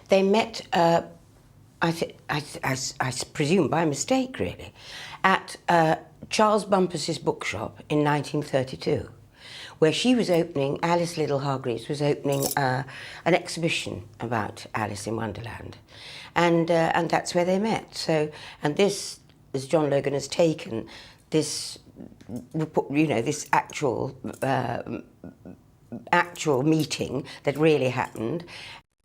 They met, I presume by mistake really, at Charles Bumpus's bookshop in 1932, where she was opening, Alice Liddell Hargreaves was opening an exhibition about Alice in Wonderland. And that's where they met. So, and this, as John Logan has taken, this, you know, this actual meeting that really happened.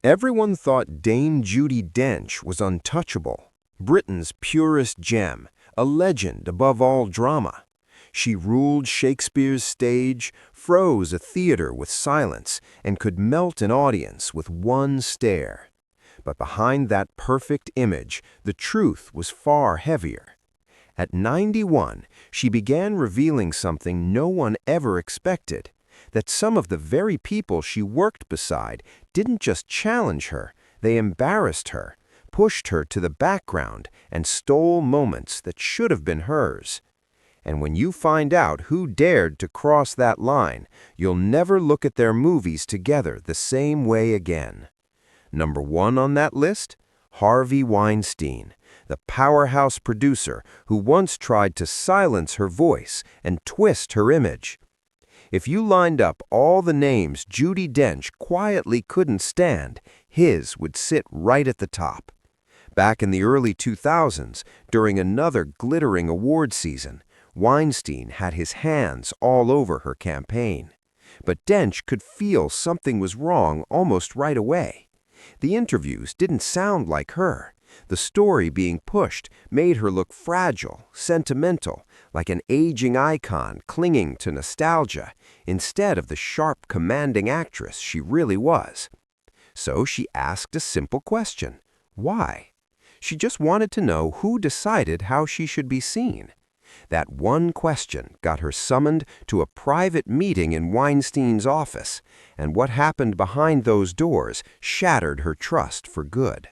Everyone thought Dame Judi Dench was untouchable, Britain's purest gem, a legend above all drama. She ruled Shakespeare's stage, froze a theater with silence, and could melt an audience with one stare. But behind that perfect image, the truth was far heavier. At 91, she began revealing something no one ever expected, that some of the very people she worked beside didn't just challenge her, they embarrassed her, pushed her to the background, and stole moments that should have been hers. And when you find out who dared to cross that line, you'll never look at their movies together the same way again. Number 1 on that list? Harvey Weinstein, the powerhouse producer who once tried to silence her voice and twist her image. If you lined up all the names Judi Dench quietly couldn't stand, his would sit right at the top. Back in the early 2000s, during another glittering award season, Weinstein had his hands all over her campaign. But Dench could feel something was wrong almost right away. The interviews didn't sound like her. The story being pushed made her look fragile, sentimental, like an aging icon clinging to nostalgia, instead of the sharp, commanding actress she really was. So she asked a simple question. Why? She just wanted to know who decided how she should be seen. That one question got her summoned to a private meeting in Weinstein's office, and what happened behind those doors shattered her trust for good.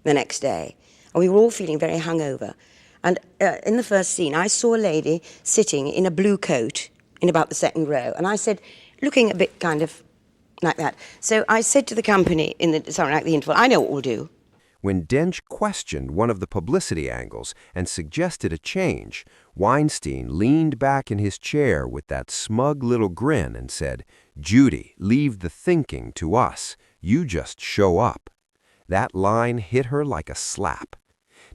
The next day, and we were all feeling very hungover. And in the first scene, I saw a lady sitting in a blue coat in about the second row, and I said, looking a bit kind of like that. So I said to the company in something like the interval, I know what we'll do. When Dench questioned one of the publicity angles and suggested a change, Weinstein leaned back in his chair with that smug little grin and said, "Judi, leave the thinking to us. You just show up." That line hit her like a slap.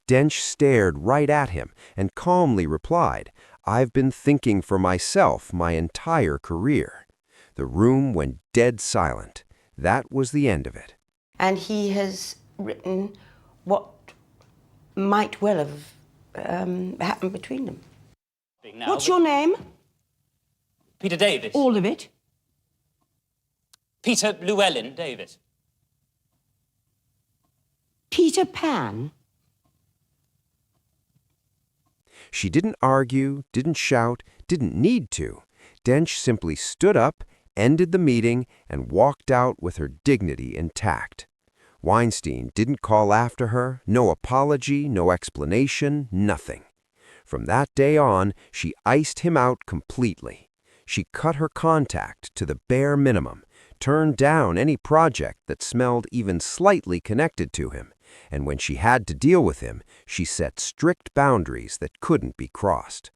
Dench stared right at him and calmly replied, "I've been thinking for myself my entire career." The room went dead silent. That was the end of it. And he has written what might well have happened between them. What's your name? Peter Davis. All of it? Peter Llewellyn Davis. Peter Pan? She didn't argue, didn't shout, didn't need to. Dench simply stood up, ended the meeting, and walked out with her dignity intact. Weinstein didn't call after her, no apology, no explanation, nothing. From that day on, she iced him out completely. She cut her contact to the bare minimum, turned down any project that smelled even slightly connected to him, and when she had to deal with him, she set strict boundaries that couldn't be crossed.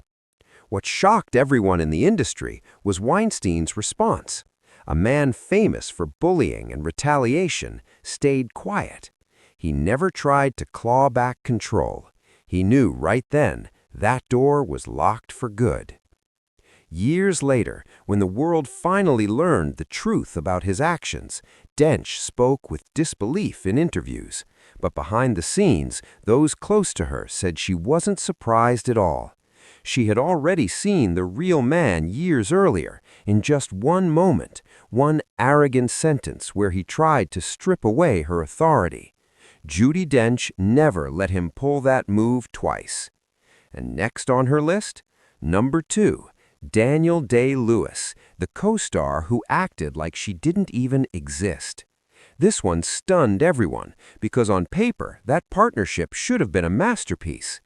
What shocked everyone in the industry was Weinstein's response. A man famous for bullying and retaliation stayed quiet. He never tried to claw back control. He knew right then that door was locked for good. Years later, when the world finally learned the truth about his actions, Dench spoke with disbelief in interviews. But behind the scenes, those close to her said she wasn't surprised at all. She had already seen the real man years earlier, in just one moment, one arrogant sentence where he tried to strip away her authority. Judi Dench never let him pull that move twice. And next on her list, number 2, Daniel Day-Lewis, the co-star who acted like she didn't even exist. This one stunned everyone, because on paper, that partnership should have been a masterpiece.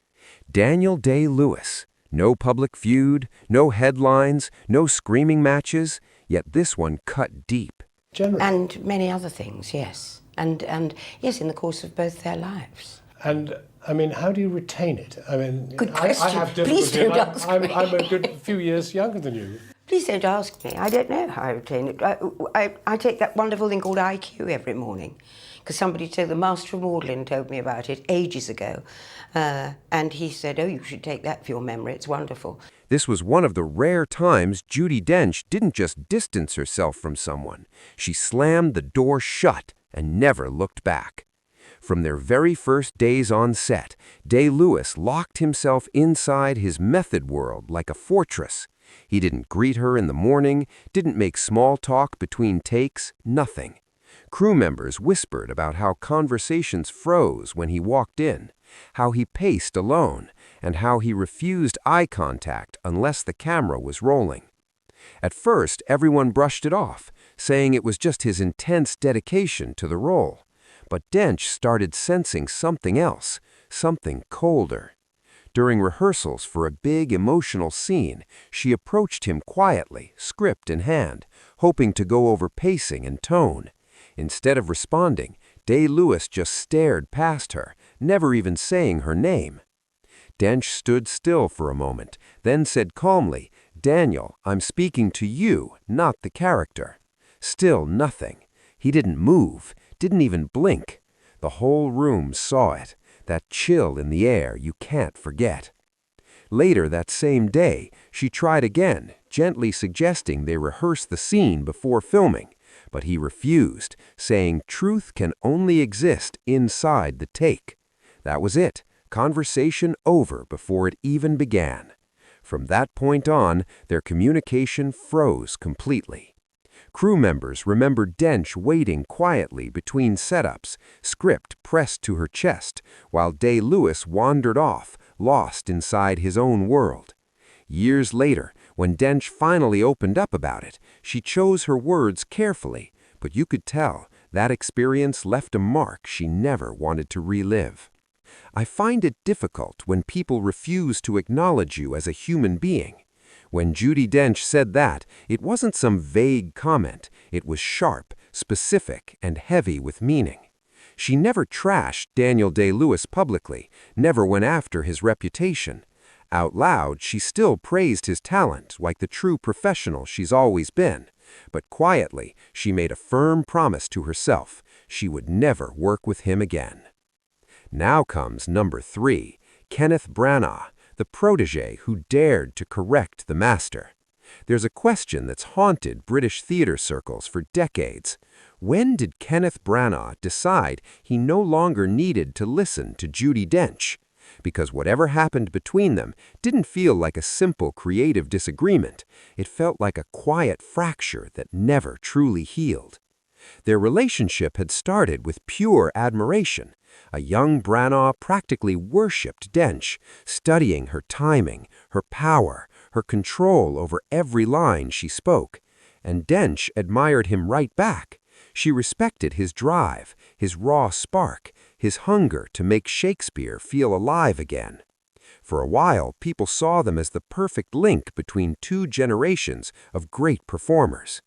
Daniel Day-Lewis. No public feud, no headlines, no screaming matches, yet this one cut deep. generally. And many other things, yes. And yes, in the course of both their lives. And I mean, how do you retain it? I mean, Good I question. have Please difficulty. don't ask me. I'm a good few years younger than you. Please don't ask me. I don't know how I retain it. I take that wonderful thing called IQ every morning, because somebody told the master of Magdalen told me about it ages ago, and he said, "Oh, you should take that for your memory. It's wonderful." This was one of the rare times Judi Dench didn't just distance herself from someone. She slammed the door shut and never looked back. From their very first days on set, Day-Lewis locked himself inside his method world like a fortress. He didn't greet her in the morning, didn't make small talk between takes, nothing. Crew members whispered about how conversations froze when he walked in, how he paced alone, and how he refused eye contact unless the camera was rolling. At first, everyone brushed it off, saying it was just his intense dedication to the role. But Dench started sensing something else, something colder. During rehearsals for a big emotional scene, she approached him quietly, script in hand, hoping to go over pacing and tone. Instead of responding, Day-Lewis just stared past her, never even saying her name. Dench stood still for a moment, then said calmly, "Daniel, I'm speaking to you, not the character." Still nothing. He didn't move, didn't even blink. The whole room saw it, that chill in the air you can't forget. Later that same day, she tried again, gently suggesting they rehearse the scene before filming, but he refused, saying truth can only exist inside the take. That was it, conversation over before it even began. From that point on, their communication froze completely. Crew members remembered Dench waiting quietly between setups, script pressed to her chest, while Day-Lewis wandered off, lost inside his own world. Years later, when Dench finally opened up about it, she chose her words carefully, but you could tell that experience left a mark she never wanted to relive. I find it difficult when people refuse to acknowledge you as a human being. When Judi Dench said that, it wasn't some vague comment. It was sharp, specific, and heavy with meaning. She never trashed Daniel Day-Lewis publicly, never went after his reputation. Out loud, she still praised his talent like the true professional she's always been. But quietly, she made a firm promise to herself she would never work with him again. Now comes number 3, Kenneth Branagh, the protégé who dared to correct the master. There's a question that's haunted British theater circles for decades. When did Kenneth Branagh decide he no longer needed to listen to Judi Dench? Because whatever happened between them didn't feel like a simple creative disagreement. It felt like a quiet fracture that never truly healed. Their relationship had started with pure admiration. A young Branagh practically worshipped Dench, studying her timing, her power, her control over every line she spoke. And Dench admired him right back. She respected his drive, his raw spark, his hunger to make Shakespeare feel alive again. For a while, people saw them as the perfect link between two generations of great performers.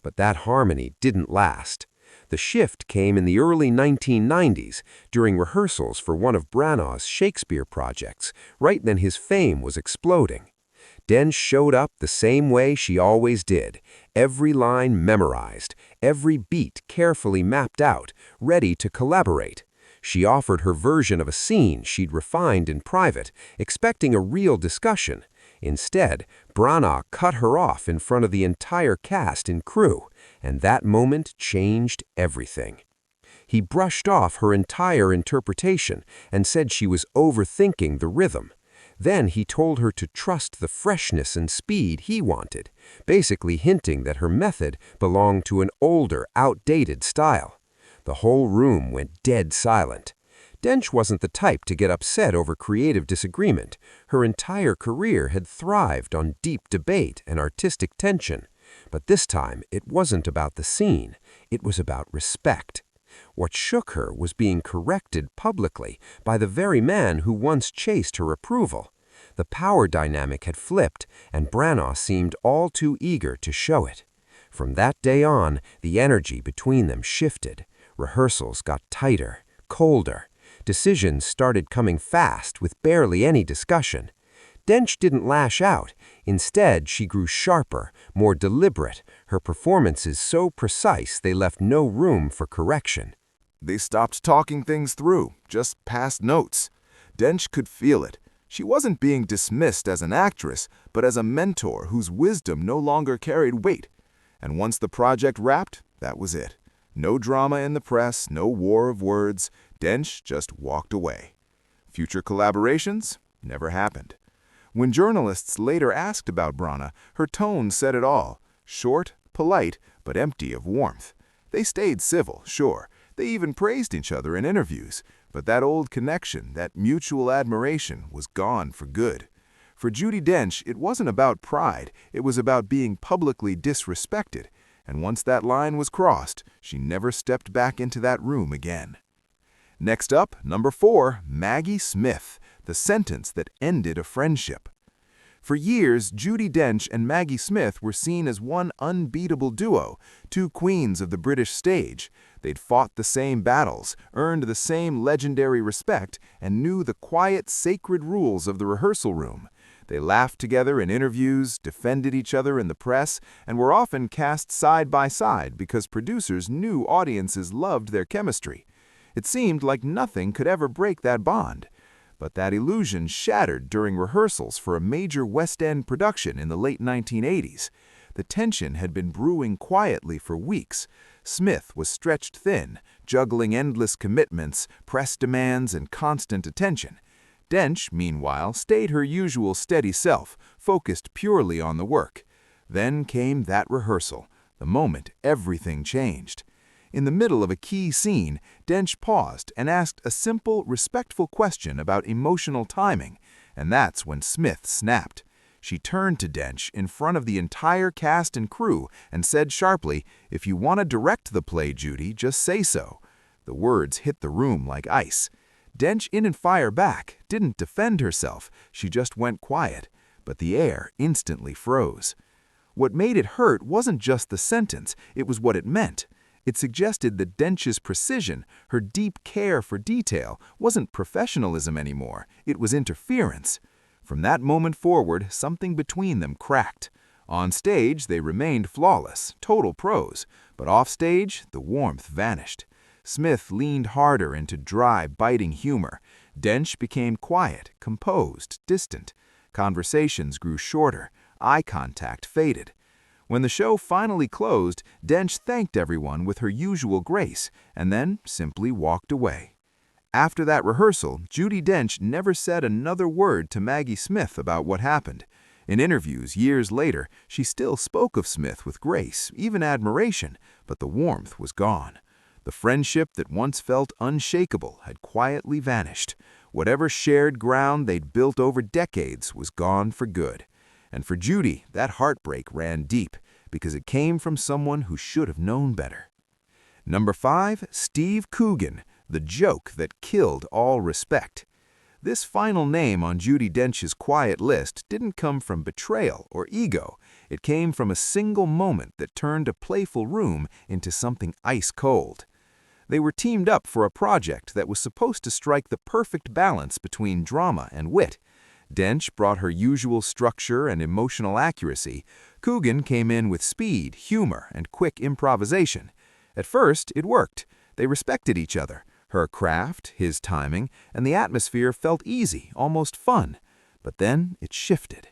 But that harmony didn't last. The shift came in the early 1990s, during rehearsals for one of Branagh's Shakespeare projects, right then his fame was exploding. Dench showed up the same way she always did, every line memorized, every beat carefully mapped out, ready to collaborate. She offered her version of a scene she'd refined in private, expecting a real discussion. Instead, Branagh cut her off in front of the entire cast and crew, and that moment changed everything. He brushed off her entire interpretation and said she was overthinking the rhythm. Then he told her to trust the freshness and speed he wanted, basically hinting that her method belonged to an older, outdated style. The whole room went dead silent. Dench wasn't the type to get upset over creative disagreement. Her entire career had thrived on deep debate and artistic tension. But this time, it wasn't about the scene. It was about respect. What shook her was being corrected publicly by the very man who once chased her approval. The power dynamic had flipped, and Branagh seemed all too eager to show it. From that day on, the energy between them shifted. Rehearsals got tighter, colder. Decisions started coming fast with barely any discussion. Dench didn't lash out. Instead, she grew sharper, more deliberate, her performances so precise they left no room for correction. They stopped talking things through, just passed notes. Dench could feel it. She wasn't being dismissed as an actress, but as a mentor whose wisdom no longer carried weight. And once the project wrapped, that was it. No drama in the press, no war of words. Dench just walked away. Future collaborations never happened. When journalists later asked about Branagh, her tone said it all. Short, polite, but empty of warmth. They stayed civil, sure. They even praised each other in interviews. But that old connection, that mutual admiration, was gone for good. For Judi Dench, it wasn't about pride. It was about being publicly disrespected. And once that line was crossed, she never stepped back into that room again. Next up, number 4, Maggie Smith, the sentence that ended a friendship. For years, Judi Dench and Maggie Smith were seen as one unbeatable duo, two queens of the British stage. They'd fought the same battles, earned the same legendary respect, and knew the quiet, sacred rules of the rehearsal room. They laughed together in interviews, defended each other in the press, and were often cast side by side because producers knew audiences loved their chemistry. It seemed like nothing could ever break that bond. But that illusion shattered during rehearsals for a major West End production in the late 1980s. The tension had been brewing quietly for weeks. Smith was stretched thin, juggling endless commitments, press demands, and constant attention. Dench, meanwhile, stayed her usual steady self, focused purely on the work. Then came that rehearsal, the moment everything changed. In the middle of a key scene, Dench paused and asked a simple, respectful question about emotional timing, and that's when Smith snapped. She turned to Dench in front of the entire cast and crew and said sharply, "If you want to direct the play, Judi, just say so." The words hit the room like ice. Dench didn't fire back, didn't defend herself, she just went quiet, but the air instantly froze. What made it hurt wasn't just the sentence, it was what it meant. It suggested that Dench's precision, her deep care for detail, wasn't professionalism anymore, it was interference. From that moment forward, something between them cracked. On stage, they remained flawless, total pros, but off stage, the warmth vanished. Smith leaned harder into dry, biting humor. Dench became quiet, composed, distant. Conversations grew shorter, eye contact faded. When the show finally closed, Dench thanked everyone with her usual grace, and then simply walked away. After that rehearsal, Judi Dench never said another word to Maggie Smith about what happened. In interviews years later, she still spoke of Smith with grace, even admiration, but the warmth was gone. The friendship that once felt unshakable had quietly vanished. Whatever shared ground they'd built over decades was gone for good. And for Judi, that heartbreak ran deep, because it came from someone who should have known better. Number 5, Steve Kugan, the joke that killed all respect. This final name on Judi Dench's quiet list didn't come from betrayal or ego. It came from a single moment that turned a playful room into something ice cold. They were teamed up for a project that was supposed to strike the perfect balance between drama and wit. Dench brought her usual structure and emotional accuracy. Kugan came in with speed, humor, and quick improvisation. At first, it worked. They respected each other. Her craft, his timing, and the atmosphere felt easy, almost fun. But then it shifted.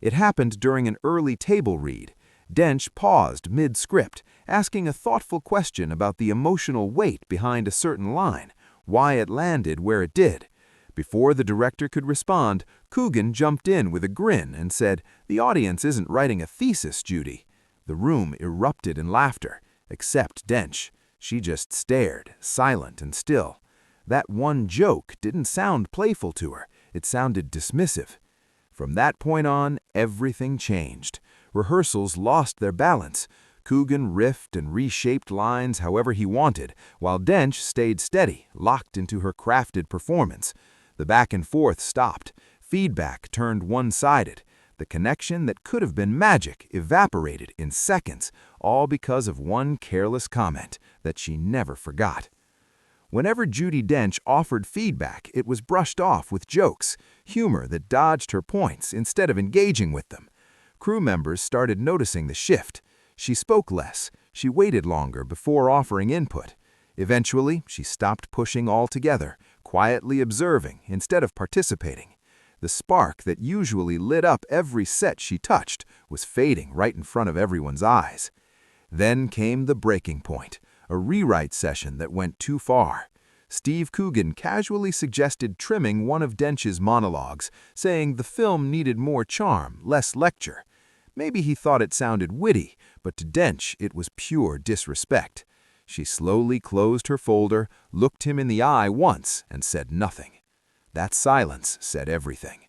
It happened during an early table read. Dench paused mid-script, asking a thoughtful question about the emotional weight behind a certain line, why it landed where it did. Before the director could respond, Kugan jumped in with a grin and said, "The audience isn't writing a thesis, Judi." The room erupted in laughter, except Dench. She just stared, silent and still. That one joke didn't sound playful to her. It sounded dismissive. From that point on, everything changed. Rehearsals lost their balance. Kugan riffed and reshaped lines however he wanted, while Dench stayed steady, locked into her crafted performance. The back and forth stopped. Feedback turned one-sided. The connection that could have been magic evaporated in seconds, all because of one careless comment that she never forgot. Whenever Judi Dench offered feedback, it was brushed off with jokes, humor that dodged her points instead of engaging with them. Crew members started noticing the shift. She spoke less, she waited longer before offering input. Eventually, she stopped pushing altogether, quietly observing instead of participating. The spark that usually lit up every set she touched was fading right in front of everyone's eyes. Then came the breaking point, a rewrite session that went too far. Steve Kugan casually suggested trimming one of Dench's monologues, saying the film needed more charm, less lecture. Maybe he thought it sounded witty, but to Dench it was pure disrespect. She slowly closed her folder, looked him in the eye once, and said nothing. That silence said everything.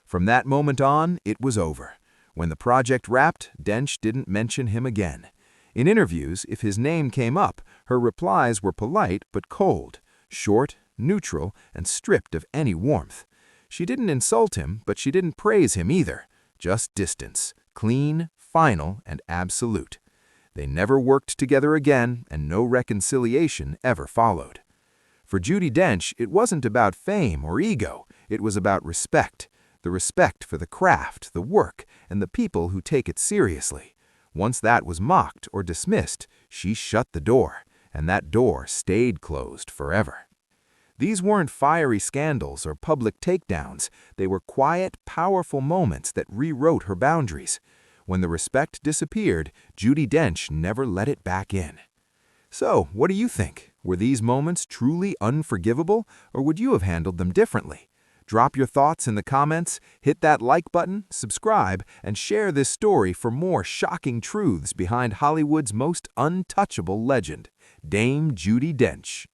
From that moment on, it was over. When the project wrapped, Dench didn't mention him again. In interviews, if his name came up, her replies were polite but cold, short, neutral, and stripped of any warmth. She didn't insult him, but she didn't praise him either. Just distance, clean, final, and absolute. They never worked together again, and no reconciliation ever followed. For Judi Dench, it wasn't about fame or ego. It was about respect. The respect for the craft, the work, and the people who take it seriously. Once that was mocked or dismissed, she shut the door, and that door stayed closed forever. These weren't fiery scandals or public takedowns. They were quiet, powerful moments that rewrote her boundaries. When the respect disappeared, Judi Dench never let it back in. So, what do you think? Were these moments truly unforgivable, or would you have handled them differently? Drop your thoughts in the comments, hit that like button, subscribe, and share this story for more shocking truths behind Hollywood's most untouchable legend, Dame Judi Dench.